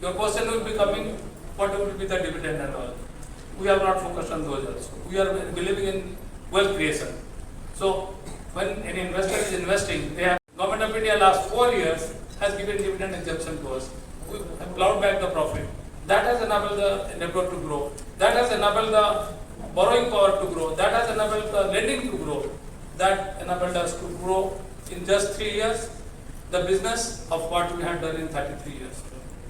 The question will be coming, what will be the dividend and all. We are not focused on those also. We are believing in wealth creation. So when an investor is investing, they have Government of India last 4 years has given dividend exemption to us. We have plowed back the profit. That has enabled the network to grow. That has enabled the borrowing power to grow. That has enabled the lending to grow. That enabled us to grow in just 3 years the business of what we had done in 33 years.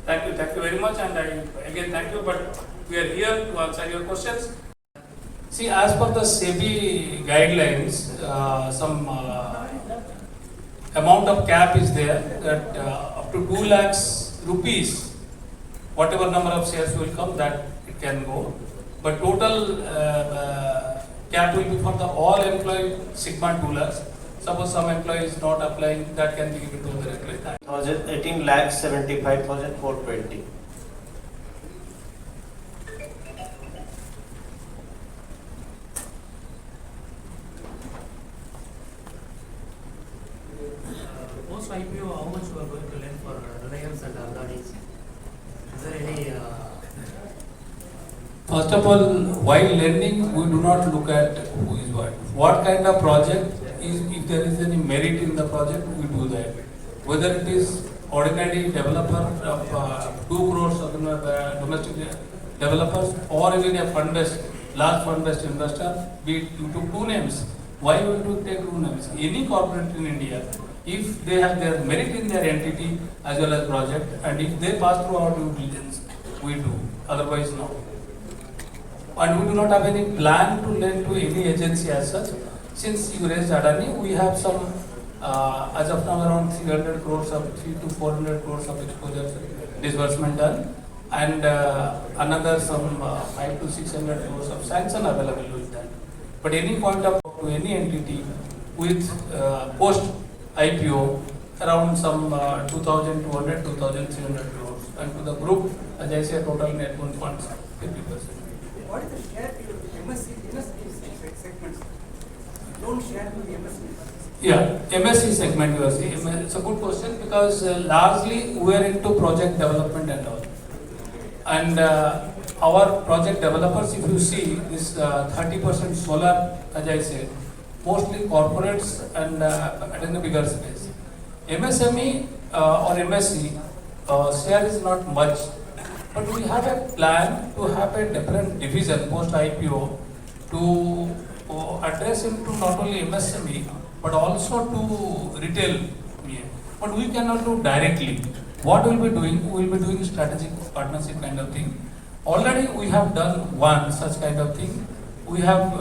Thank you very much, and again thank you, but we are here to answer your questions. See, as per the SEBI guidelines, some amount of cap is there that up to 2 lakhs rupees, whatever number of shares will come, that it can go. But total cap will be for the all employee segment 2 lakhs. Suppose some employee is not applying, that can be given to the employee. 18 lakhs 75,420. Post IPO, how much you are going to lend for Reliance and Adani? Is there any? First of all, while lending, we do not look at who is what. What kind of project is, if there is any merit in the project, we do that. Whether it is ordinary developer of 2 crores of domestic developers, or even a fund-based, large fund-based investor, we took 2 names. Why would you take 2 names? Any corporate in India, if they have their merit in their entity as well as project, and if they pass through our due diligence, we do. Otherwise, no. And we do not have any plan to lend to any agency as such. Since you raised Adani, we have some, as of now, around 300 crores of 300 to 400 crores of exposure disbursement done, and another some 500 to 600 crores of sanction available with that. But any point of to any entity with post IPO around some 2,200, 2,300 crores, and to the group, as I said, total net one funds 50%. What is the share in MSC segments? Don't share with the MSC. Yeah, MSC segment you are saying. It's a good question because largely we are into project development and all. And our project developers, if you see this 30% solar, as I said, mostly corporates and in a bigger space. MSME or MSC share is not much. But we have a plan to have a different division post IPO to address into not only MSME but also to retail. But we cannot do directly. What we will be doing? We will be doing strategic partnership kind of thing. Already we have done one such kind of thing. We have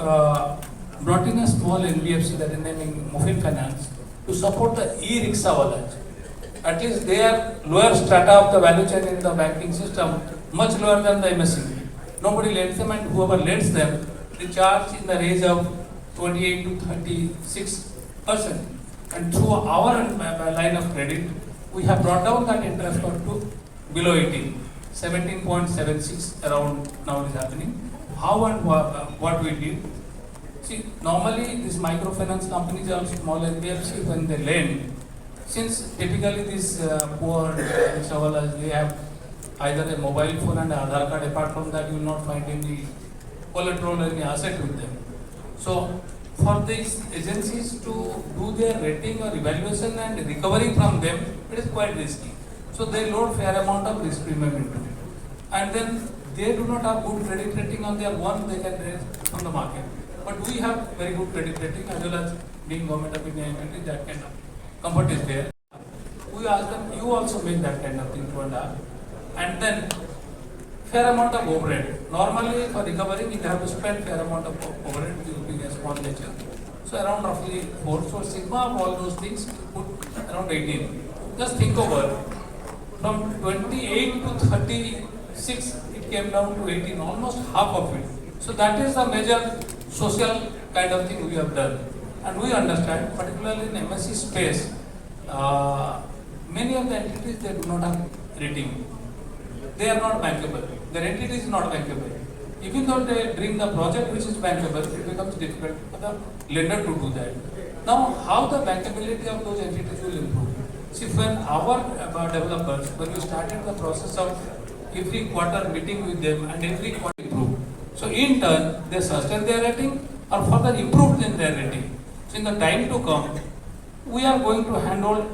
brought in a small NBFC that is naming Mufin Finance to support the e-rickshaw wallets. At least they are lower strata of the value chain in the banking system, much lower than the MSME. Nobody lends them, and whoever lends them, they charge in the range of 28 to 36%. And through our line of credit, we have brought down that interest rate to below 18, 17.76 around now is happening. How and what we did? See, normally these microfinance companies or small NBFC, when they lend, since typically these poor travelers, they have either a mobile phone and an Aadhaar card. Apart from that, you will not find any collateral or any asset with them. So, for these agencies to do their rating or evaluation and recovering from them, it is quite risky. So, they load fair amount of risk premium into it. And then they do not have good credit rating on their own, they can raise from the market. But we have very good credit rating as well as being Government of India entity, that kind of comfort is there. We ask them, you also make that kind of thing 2.5, and then fair amount of overhead. Normally for recovering, you have to spend fair amount of overhead, being a small nature. So around roughly 4. So sigma of all those things put around 18. Just think over, from 28 to 36, it came down to 18, almost half of it. So that is the major social kind of thing we have done. And we understand, particularly in MSC space, many of the entities, they do not have rating. They are not bankable. Their entity is not bankable. Even though they bring the project which is bankable, it becomes difficult for the lender to do that. Now, how the bankability of those entities will improve? See, when our developers, when we started the process of every quarter meeting with them and every quarter improve. So in turn, they sustain their rating or further improve in their rating. So in the time to come, we are going to handle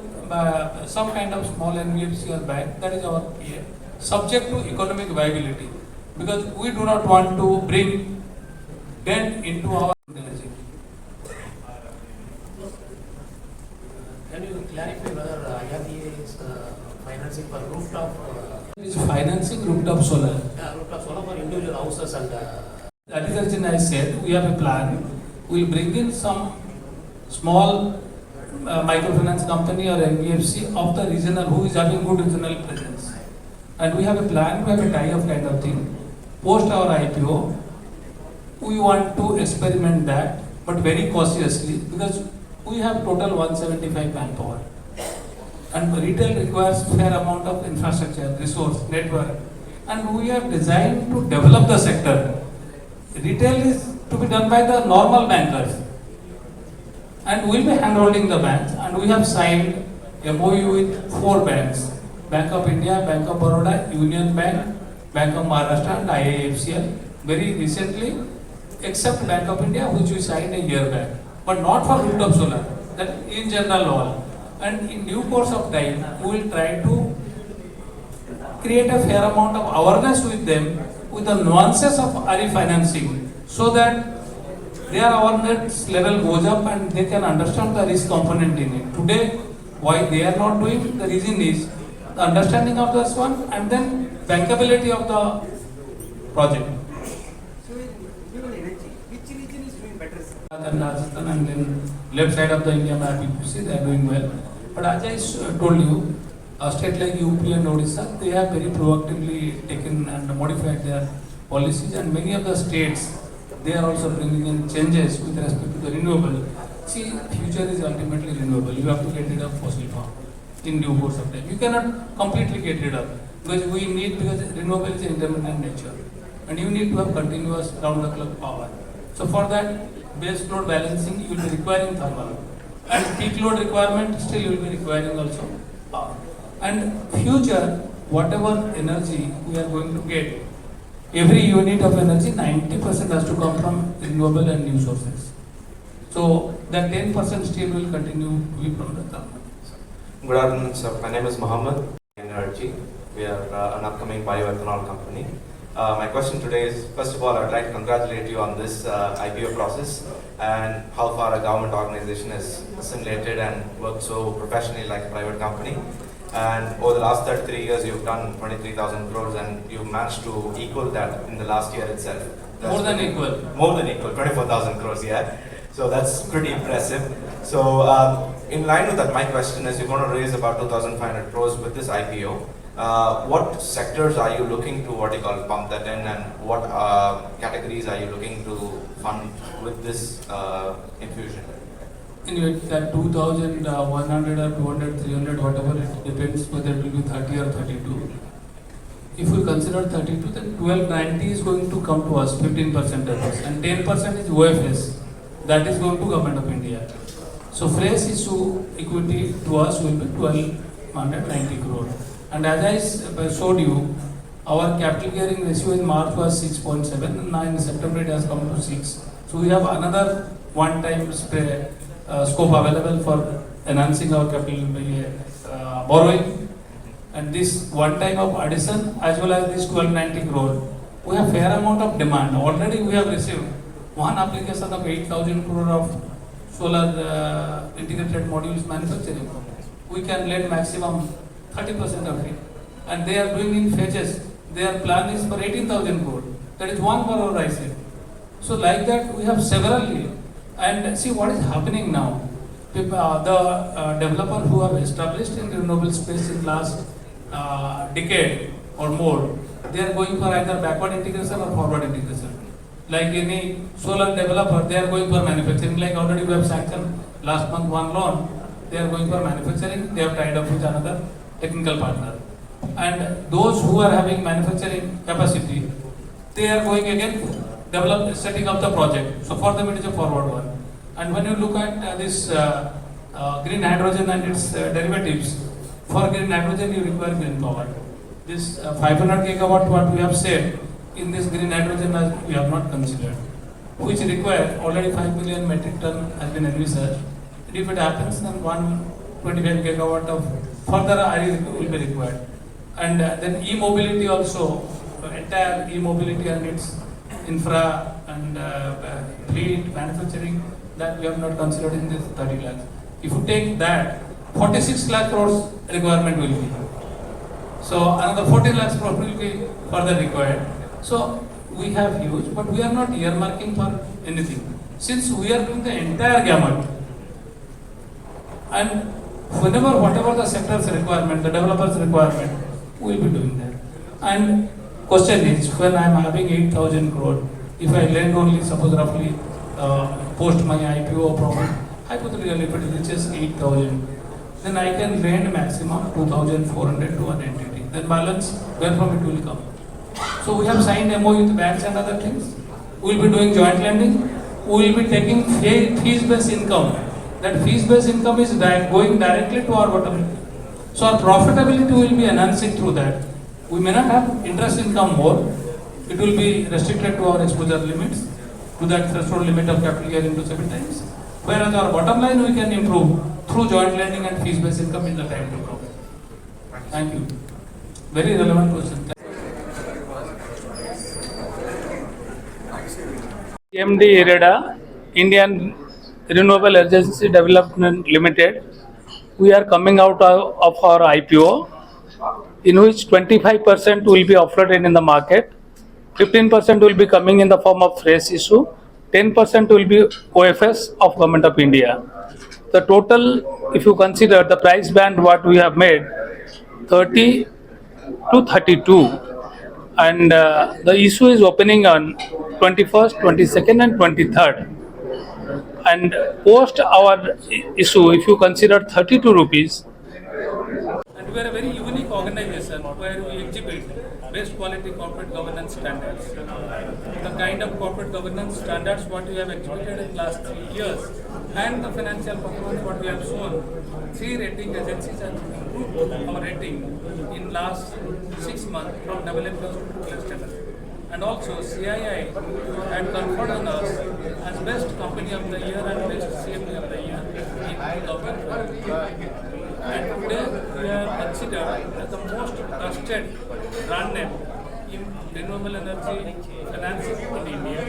some kind of small NBFC or bank, that is our PA, subject to economic viability. Because we do not want to bring dent into our energy. Can you clarify whether IREDA is financing for rooftop, Is financing rooftop solar. rooftop solar for individual houses and That is the reason I said we have a plan. We will bring in some small microfinance company or NBFC of the regional who is having good regional presence. And we have a plan, we have a tie-up kind of thing. Post our IPO, we want to experiment that, but very cautiously because we have total 175 manpower. And retail requires fair amount of infrastructure, resource, network. And we are designed to develop the sector. Retail is to be done by the normal bankers. And we will be handholding the banks. And we have signed MOU with 4 banks. Bank of India, Bank of Baroda, Union Bank, Bank of Maharashtra and IIFCL. Very recently, except Bank of India, which we signed a year back. But not for rooftop solar. That in general all. And in due course of time, we will try to create a fair amount of awareness with them with the nuances of RE financing so that their awareness level goes up and they can understand the risk component in it. Today, why they are not doing, the reason is the understanding of this one and then bankability of the project. So in renewable energy, which region is doing better, sir? And Rajasthan and then left side of the India map, you see they are doing well. But as I told you, a state like UP and Odisha, they have very proactively taken and modified their policies, and many of the states, they are also bringing in changes with respect to the renewable. See, future is ultimately renewable. You have to get rid of fossil power in due course of time. You cannot completely get rid of because renewable is intermittent nature, and you need to have continuous round the clock power. So for that, base load balancing, you will be requiring thermal, and peak load requirement still you will be requiring also power. And future, whatever energy we are going to get, every unit of energy, 90% has to come from renewable and new sources. So that 10% still will continue to be from the thermal. Good afternoon, sir. My name is Mohammed Energy. We are an upcoming bioethanol company. My question today is, first of all, I would like to congratulate you on this IPO process and how far a government organization has assimilated and worked so professionally like a private company. And over the last 33 years, you've done 23,000 crores and you've managed to equal that in the last year itself. More than equal. More than equal, 24,000 crores, yeah. So that's pretty impressive. So in line with that, my question is, you're going to raise about 2,500 crores with this IPO. What sectors are you looking to, what you call, pump that in, and what categories are you looking to fund with this infusion? Anyway, that 2,100 or 200, 300, whatever, it depends whether it will be 30 or 32. If we consider 32, then 1290 is going to come to us, 15% of us, and 10% is OFS, that is going to Government of India. So fresh issue equity to us will be 1,290 crore. And as I showed you, our capital gearing ratio in March was 6.7, and now in September it has come to 6. So we have another one-time scope available for enhancing our capital borrowing. And this one time of addition as well as this 1290 crore, we have fair amount of demand. Already we have received one application of 8,000 crore of solar integrated modules manufacturing. We can lend maximum 30% of it. And they are doing in phases. Their plan is for 18,000 crore. That is one crore I said. So like that we have severally. And see what is happening now. The developers who have established in the renewable space in last decade or more, they are going for either backward integration or forward integration. Like any solar developer, they are going for manufacturing. Like already we have sanctioned last month one loan. They are going for manufacturing. They have tied up with another technical partner. And those who are having manufacturing capacity, they are going again setting up the project. So for them it is a forward one. And when you look at this green hydrogen and its derivatives, for green hydrogen you require green power. this 500 gigawatt what we have said in this green hydrogen we have not considered, which require already 5 million metric ton has been envisaged. And if it happens, then 125 gigawatt of further IREDA will be required. And then e-mobility also, entire e-mobility and its infra and fleet manufacturing, that we have not considered in this 30 lakhs. If you take that, 46 lakh crores requirement will be. So another 14 lakhs crores will be further required. So we have huge, but we are not earmarking for anything. Since we are doing the entire gamut, and whenever whatever the sector's requirement, the developer's requirement, we will be doing that. And question is, when I am having 8,000 crore, if I lend only, suppose roughly, post my IPO profit, hypothetically if it reaches 8,000, then I can lend maximum 2,400 to an entity. Then balance, where from it will come? So we have signed MOU with banks and other things. We will be doing joint lending. We will be taking fees-based income. That fees-based income is going directly to our bottom line. So our profitability will be enhancing through that. We may not have interest income more. It will be restricted to our exposure limits, to that threshold limit of capital gear into 7 times. Whereas our bottom line we can improve through joint lending and fees-based income in the time to come. Thank you. Very relevant question. MD IREDA, Indian Renewable Agency Development Limited, we are coming out of our IPO, in which 25% will be offloaded in the market, 15% will be coming in the form of fresh issue, 10% will be OFS of Government of India. The total, if you consider the price band what we have made, 30 to 32, and the issue is opening on 21st, 22nd and 23rd. And post our issue, if you consider 32 rupees, and we are a very unique organization where we exhibit best quality corporate governance standards. The kind of corporate governance standards what we have exhibited in last 3 years and the financial performance what we have shown, 3 rating agencies have improved our rating in last 6 months from AA+ to AA+. And also CII had conferred on us as best company of the year and best CMD of the year in 2012. And today we are considered as the most trusted brand name in renewable energy financing in India.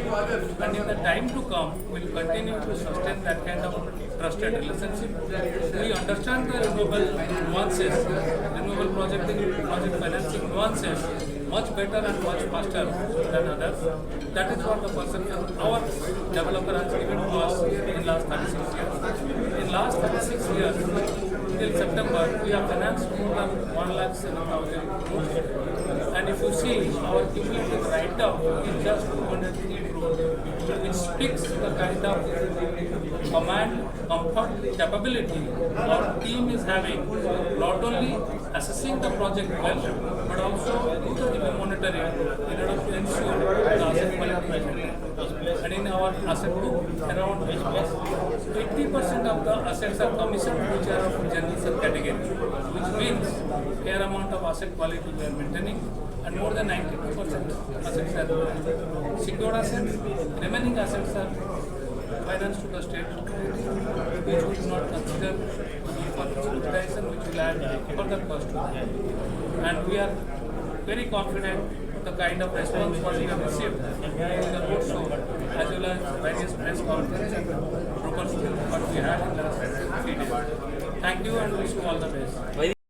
And in the time to come, we will continue to sustain that kind of trusted relationship. We understand the renewable nuances, renewable project financing nuances much better and much faster than others. That is what the perception our developer has given to us in last 36 years. In last 36 years, till September, we have financed more than 1,07,000 crores. And if you see, our cumulative write-off is just 203 crores, which speaks the kind of command, comfort, capability our team is having, not only assessing the project well, but also do the monitoring in order to ensure the asset quality. And in our asset book, around 80% of the assets are commissioned, which are of general category, which means fair amount of asset quality we are maintaining, and more than 92% assets are secured assets. Remaining assets are financed to the state, which we do not consider for securitization, which will add further cost to that. And we are very confident the kind of response what we have received in the road show as well as various press conferences and proposals what we had in the last 3 days. Thank you and wish you all the best.